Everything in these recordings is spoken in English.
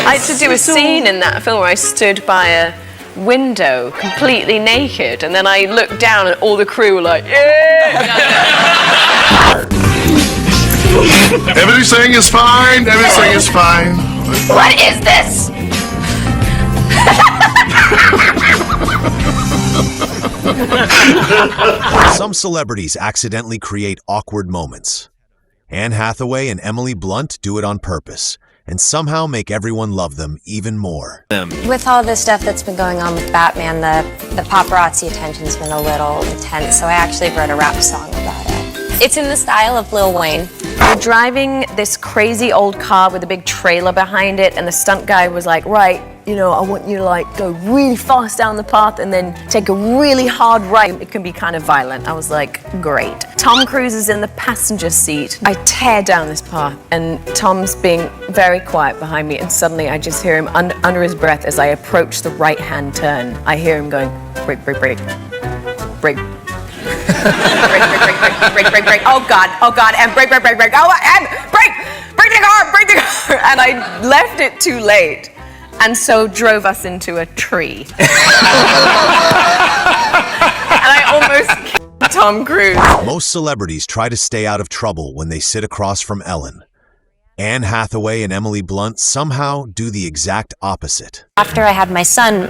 I had to do a scene in that film where I stood by a window completely naked, and then I looked down and all the crew were like, yeah! Everything is fine, everything is fine. What is this? Some celebrities accidentally create awkward moments. Anne Hathaway and Emily Blunt do it on purpose and somehow make everyone love them even more. With all this stuff that's been going on with Batman, the paparazzi attention's been a little intense, so I actually wrote a rap song about it. It's in the style of Lil Wayne. We're driving this crazy old car with a big trailer behind it, and the stunt guy was like, right, you know, I want you to like go really fast down the path and then take a really hard right. It can be kind of violent. I was like, great. Tom Cruise is in the passenger seat. I tear down this path and Tom's being very quiet behind me, and suddenly I just hear him under his breath as I approach the right-hand turn. I hear him going, brake, brake, brake, brake. Break. Oh God, and break. Oh, and break the car. And I left it too late, and so drove us into a tree. And I almost killed Tom Cruise. Most celebrities try to stay out of trouble when they sit across from Ellen. Anne Hathaway and Emily Blunt somehow do the exact opposite. After I had my son,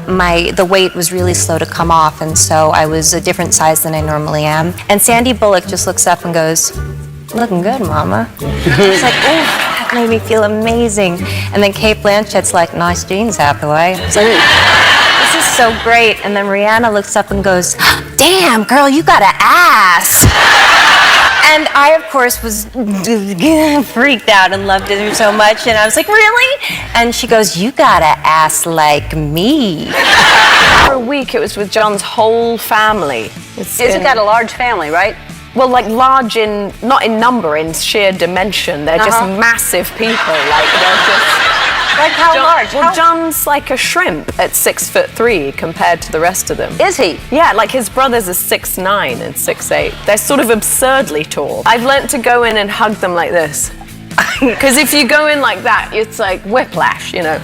the weight was really slow to come off, and so I was a different size than I normally am. And Sandy Bullock just looks up and goes, "Looking good, Mama." I was like, "Oh, that made me feel amazing." And then Cate Blanchett's like, "Nice jeans, Hathaway." So this is so great. And then Rihanna looks up and goes, "Damn, girl, you got an ass." And I, of course, was freaked out and loved it so much. And I was like, "Really?" And she goes, "You got an ass like me." For a week, it was with John's whole family. Isn't that a large family, right? Well, like large in, not in number, in sheer dimension. They're just massive people. Like, they're just... Like how large? Well, John's like a shrimp at 6'3" compared to the rest of them. Is he? Yeah, like his brothers are 6'9" and 6'8". They're sort of absurdly tall. I've learnt to go in and hug them like this. Because if you go in like that, it's like whiplash, you know.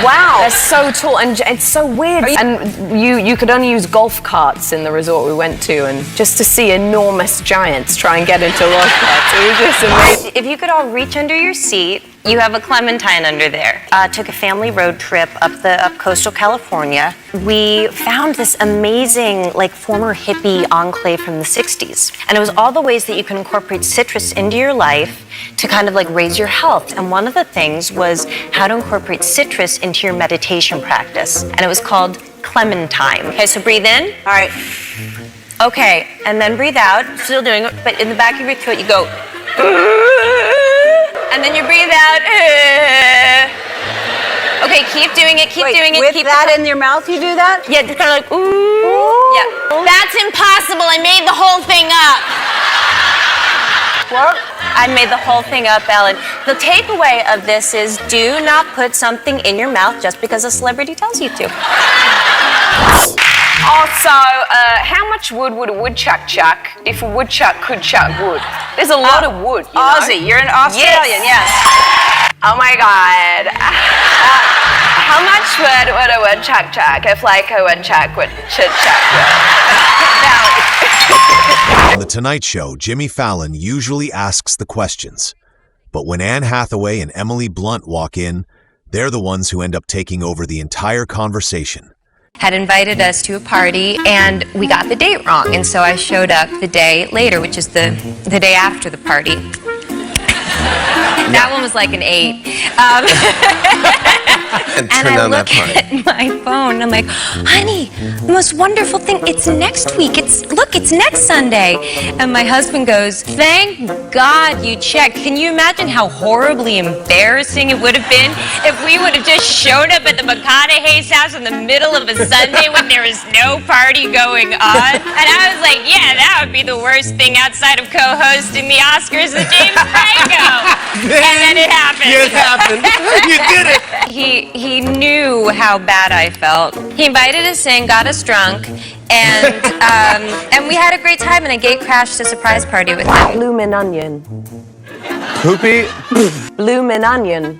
Wow. They're so tall, and it's so weird. And you could only use golf carts in the resort we went to, and just to see enormous giants try and get into golf carts, it was just amazing. If you could all reach under your seat, you have a clementine under there. Took a family road trip up coastal California. We found this amazing, like, former hippie enclave from the 60s. And it was all the ways that you can incorporate citrus into your life to kind of like raise your health. And one of the things was how to incorporate citrus into your meditation practice. And it was called clementine. Okay, so breathe in. All right. Okay, and then breathe out. Still doing it, but in the back of your throat, you go. And then you breathe out. Okay, keep doing it, keep doing it. With that in your mouth, you do that? Yeah, just kind of like, ooh. Yeah. That's impossible. I made the whole thing up. What? I made the whole thing up, Ellen. The takeaway of this is do not put something in your mouth just because a celebrity tells you to. Also, how much wood would a woodchuck chuck if a woodchuck could chuck wood? There's a lot of wood, you know? Aussie, you're an Australian, yes. Oh my God. How much wood would a woodchuck chuck if like a woodchuck would chuck wood? On The Tonight Show, Jimmy Fallon usually asks the questions. But when Anne Hathaway and Emily Blunt walk in, they're the ones who end up taking over the entire conversation. Had invited us to a party, and we got the date wrong, and so I showed up the day later, which is the day after the party. That one was like an 8. And I look at my phone, and I'm like, honey, the most wonderful thing, it's next week, it's next Sunday. And my husband goes, thank God you checked. Can you imagine how horribly embarrassing it would have been if we would have just shown up at the McConaughey's house in the middle of a Sunday when there was no party going on? And I was like, yeah, that would be the worst thing outside of co-hosting the Oscars with James Franco. And then it happened. It happened. You did it. He knew how bad I felt. He invited us in, got us drunk, and we had a great time, and I gate crashed a surprise party with him. Bloomin' onion. Poopy? Bloomin' onion.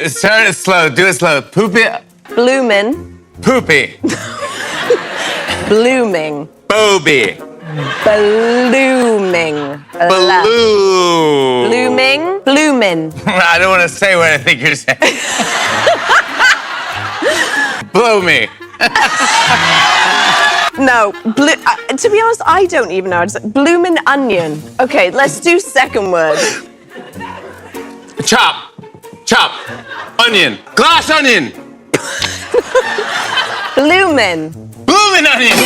Start it slow. Do it slow. Poopy. Bloomin'. Poopy. Blooming. Booby. Blooming. Blue. Blooming. Bloomin'. I don't want to say what I think you're saying. Blow me. No, to be honest, I don't even know. It's like bloomin' onion. Okay, let's do second word. Chop. Chop. Onion. Glass onion. Bloomin'. Bloomin' onion.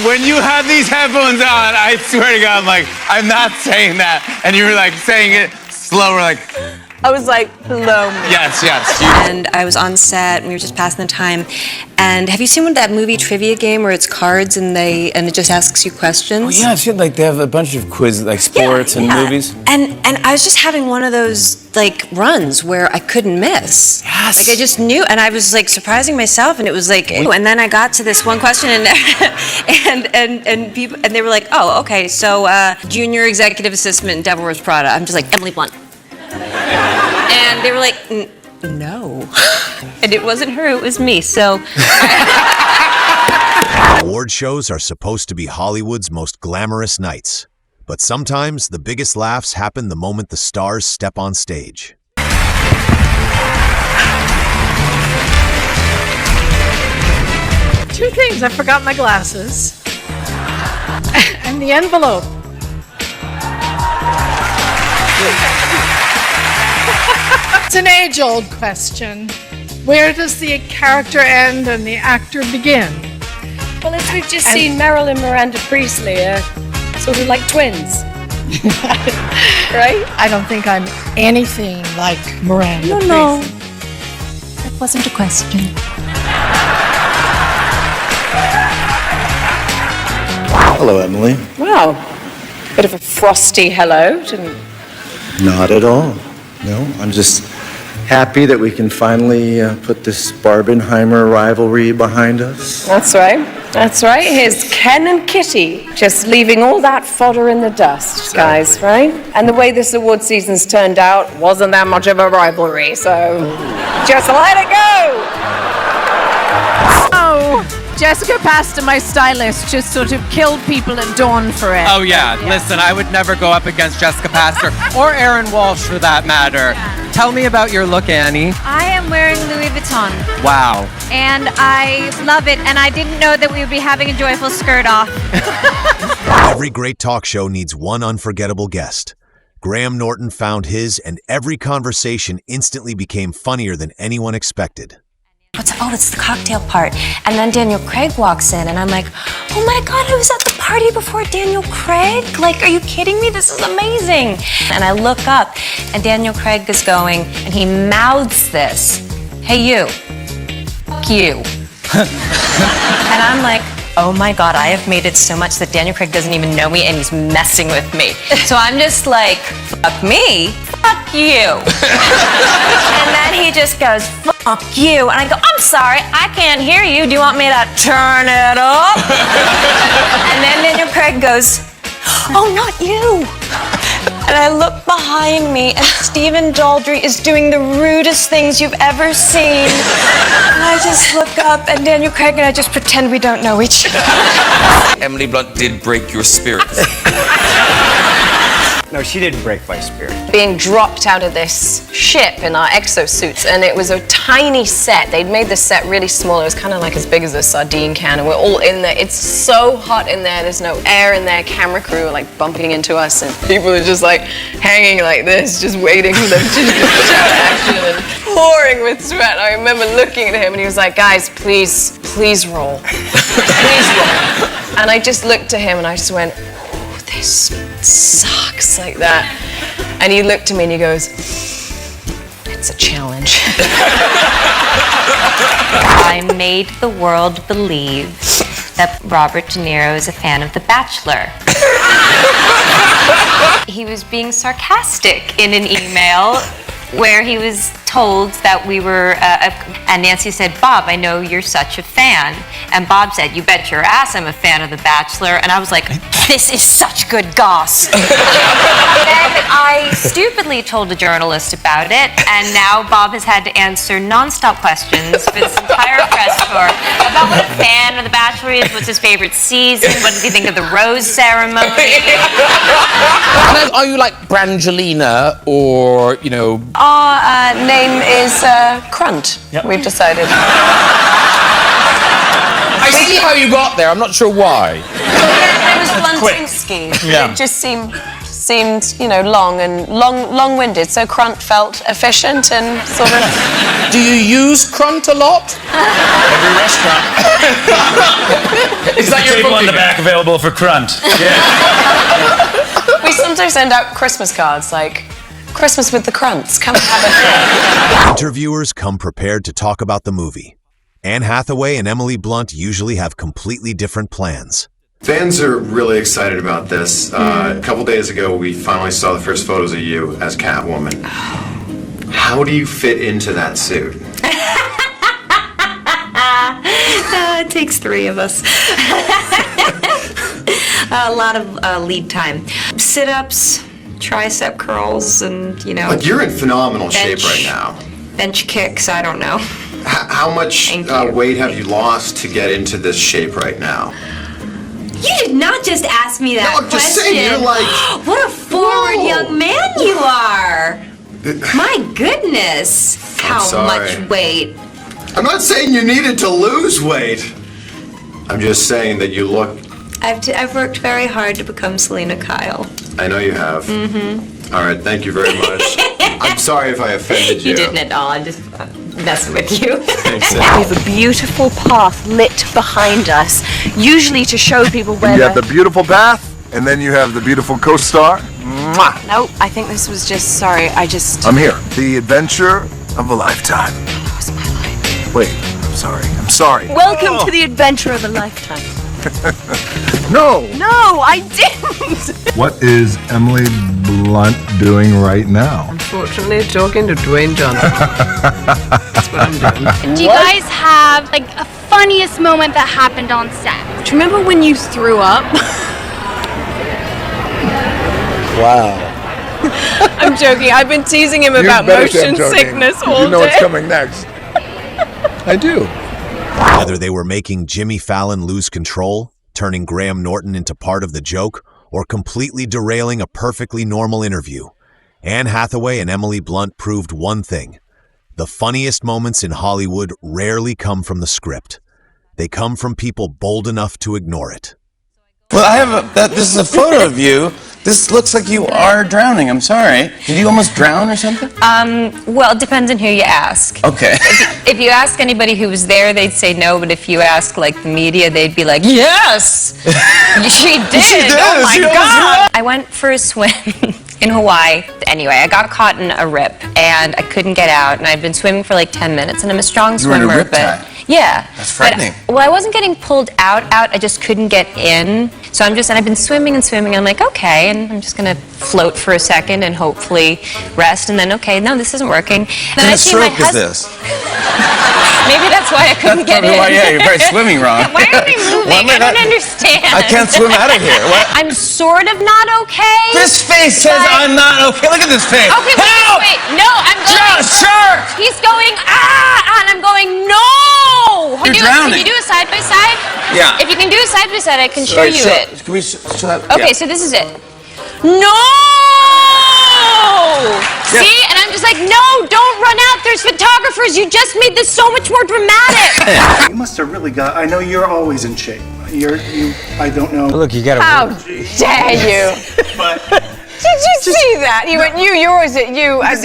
When you have these headphones on, I swear to God, I'm like, I'm not saying that. And you were like saying it slower, like. I was like, hello. Yes. And I was on set, and we were just passing the time. And have you seen that movie trivia game where it's cards and it just asks you questions? Oh yeah, I've seen like they have a bunch of quizzes, like sports and movies. And I was just having one of those like runs where I couldn't miss. Yes. Like I just knew, and I was like surprising myself, and it was like, and then I got to this one question, and people, and they were like, oh, okay, so junior executive assistant in Devil Wears Prada. I'm just like, Emily Blunt. And they were like, no. And it wasn't her, it was me, so. Award shows are supposed to be Hollywood's most glamorous nights. But sometimes the biggest laughs happen the moment the stars step on stage. Two things. I forgot my glasses. And the envelope. It's an age-old question. Where does the character end and the actor begin? Well, as we've just seen Meryl and Miranda Priestley are sort of like twins. Right? I don't think I'm anything like Miranda Priestley. No. That wasn't a question. Hello, Emily. Wow. Bit of a frosty hello. Not at all. No, I'm just happy that we can finally put this Barbenheimer rivalry behind us. That's right. That's right. Here's Ken and Kitty just leaving all that fodder in the dust, guys, right? And the way this award season's turned out wasn't that much of a rivalry, so just let it go. Oh, Jessica Pastor, my stylist, just sort of killed people at dawn for it. Oh yeah, listen, I would never go up against Jessica Pastor or Aaron Walsh for that matter. Tell me about your look, Annie. I am wearing Louis Vuitton. Wow. And I love it, and I didn't know that we would be having a joyful skirt off. Every great talk show needs one unforgettable guest. Graham Norton found his, and every conversation instantly became funnier than anyone expected. It's the cocktail part. And then Daniel Craig walks in, and I'm like, oh my God, I was at the party before Daniel Craig? Like, are you kidding me? This is amazing. And I look up, and Daniel Craig is going, and he mouths this, hey, you, fuck you. And I'm like, oh my God, I have made it so much that Daniel Craig doesn't even know me, and he's messing with me. So I'm just like, fuck me, fuck you. And then he just goes, fuck you. And I go, I'm sorry, I can't hear you. Do you want me to turn it up? And then Daniel Craig goes, oh, not you. And I look behind me, and Stephen Daldry is doing the rudest things you've ever seen. And I just look up, and Daniel Craig and I just pretend we don't know each other. Emily Blunt did break your spirit. No, she didn't break my spirit. Being dropped out of this ship in our exosuits, and it was a tiny set. They'd made the set really small. It was kind of like as big as a sardine can, and we're all in there. It's so hot in there. There's no air in there. Camera crew are like bumping into us, and people are just like hanging like this, just waiting for them to show action and pouring with sweat. I remember looking at him, and he was like, guys, please roll. Please roll. And I just looked at him, and I just went, this sucks, like that. And he looked at me and he goes, it's a challenge. I made the world believe that Robert De Niro is a fan of The Bachelor. He was being sarcastic in an email where he was told that we were, and Nancy said, Bob, I know you're such a fan. And Bob said, you bet your ass I'm a fan of The Bachelor. And I was like, this is such good goss. Then I stupidly told a journalist about it, and now Bob has had to answer nonstop questions for this entire press tour about what a fan of The Bachelor is, what's his favorite season, what does he think of the rose ceremony. Are you like Brangelina or, you know... Our name is Crunt, we've decided. I see how you got there, I'm not sure why. It was Bluntinsky. Yeah. It just seemed, you know, long-winded. So Crunt felt efficient and sort of... Do you use Crunt a lot? Every restaurant. Is that your table on the back available for Crunt? We sometimes send out Christmas cards like, Christmas with the Crunts, come have a drink. Interviewers come prepared to talk about the movie. Anne Hathaway and Emily Blunt usually have completely different plans. Fans are really excited about this. A couple days ago, we finally saw the first photos of you as Catwoman. How do you fit into that suit? It takes 3 of us. A lot of lead time. Sit-ups, tricep curls, and, you know... Like, you're in phenomenal shape right now. Bench kicks, I don't know. How much weight have you lost to get into this shape right now? You did not just ask me that question. No, I'm just saying, you're like... What a forward young man you are! My goodness! How much weight? I'm not saying you needed to lose weight. I'm just saying that you look... I've worked very hard to become Selena Kyle. I know you have. Mm-hmm. All right, thank you very much. I'm sorry if I offended you. You didn't at all. I'm just messing with you. We have a beautiful path lit behind us, usually to show people where You have the beautiful path, and then you have the beautiful co-star. Mwah! Nope, I think this was just, sorry, I'm here. The adventure of a lifetime. That was my life. Wait, I'm sorry. Welcome to the adventure of a lifetime. No! No, I didn't! What is Emily Blunt doing right now? Unfortunately, talking to Dwayne Johnson. That's what I'm doing. Do you guys have, like, a funniest moment that happened on set? Do you remember when you threw up? Wow. I'm joking. I've been teasing him about motion sickness all day. You know what's coming next. I do. Whether they were making Jimmy Fallon lose control, turning Graham Norton into part of the joke, or completely derailing a perfectly normal interview, Anne Hathaway and Emily Blunt proved one thing. The funniest moments in Hollywood rarely come from the script. They come from people bold enough to ignore it. Well, I have this is a photo of you. This looks like you are drowning. I'm sorry. Did you almost drown or something? Well, it depends on who you ask. Okay. If you ask anybody who was there, they'd say no, but if you ask, like, the media, they'd be like, yes! She did! She did! Oh my She God! I went for a swim in Hawaii. Anyway, I got caught in a rip, and I couldn't get out, and I'd been swimming for like 10 minutes, and I'm a strong swimmer, You were in a rip but... tie. Yeah. That's frightening. Well, I wasn't getting pulled out, I just couldn't get in. So and I've been swimming and swimming, and I'm like, okay, and I'm just gonna float for a second and hopefully rest, and then, okay, no, this isn't working. Then What kind of stroke is this? Maybe that's why I couldn't get in. Well, yeah, you're probably swimming wrong. Why are they moving? I don't understand. I can't swim out of here. What? I'm sort of not okay. This face says I'm not okay. Look at this face. Okay, Help! wait. No, I'm going. Sure. He's going, and I'm going, no. You're drowning. Can you do a side by side? Yeah. If you can do a side by side, I can show you it. Can we show that? Okay, so this is it. No! Yeah. See? And I'm just like, no, don't run out. There's photographers. You just made this so much more dramatic. You must have really got. I know you're always in shape. I don't know. Look, you gotta. How dare you? Did you see that? He went, you're always at you. He's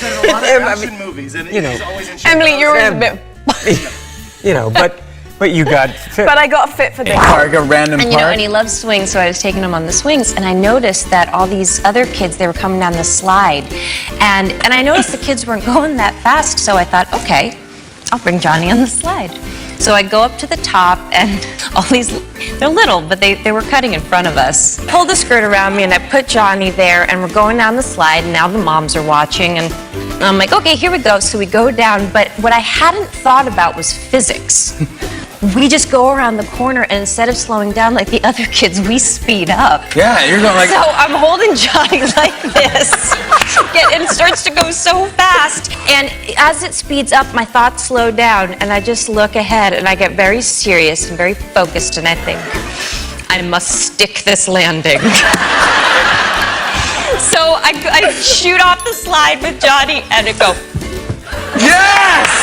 done a lot of action movies, and he's always in shape. Emily, you're always a bit. You know, but you got fit. But I got fit for this. Park, a random And you know, park. and he loves swings, so I was taking him on the swings, and I noticed that all these other kids, they were coming down the slide, and I noticed the kids weren't going that fast, so I thought, okay, I'll bring Johnny on the slide. So I go up to the top, and all these, they're little, but they were cutting in front of us. Pull the skirt around me, and I put Johnny there, and we're going down the slide, and now the moms are watching, and I'm like, okay, here we go. So we go down, but what I hadn't thought about was physics. We just go around the corner, and instead of slowing down like the other kids, we speed up. Yeah, you're going like... So I'm holding Johnny like this, and it starts to go so fast. And as it speeds up, my thoughts slow down, and I just look ahead, and I get very serious and very focused, and I think, I must stick this landing. So I shoot off the slide with Johnny, and it goes, yes!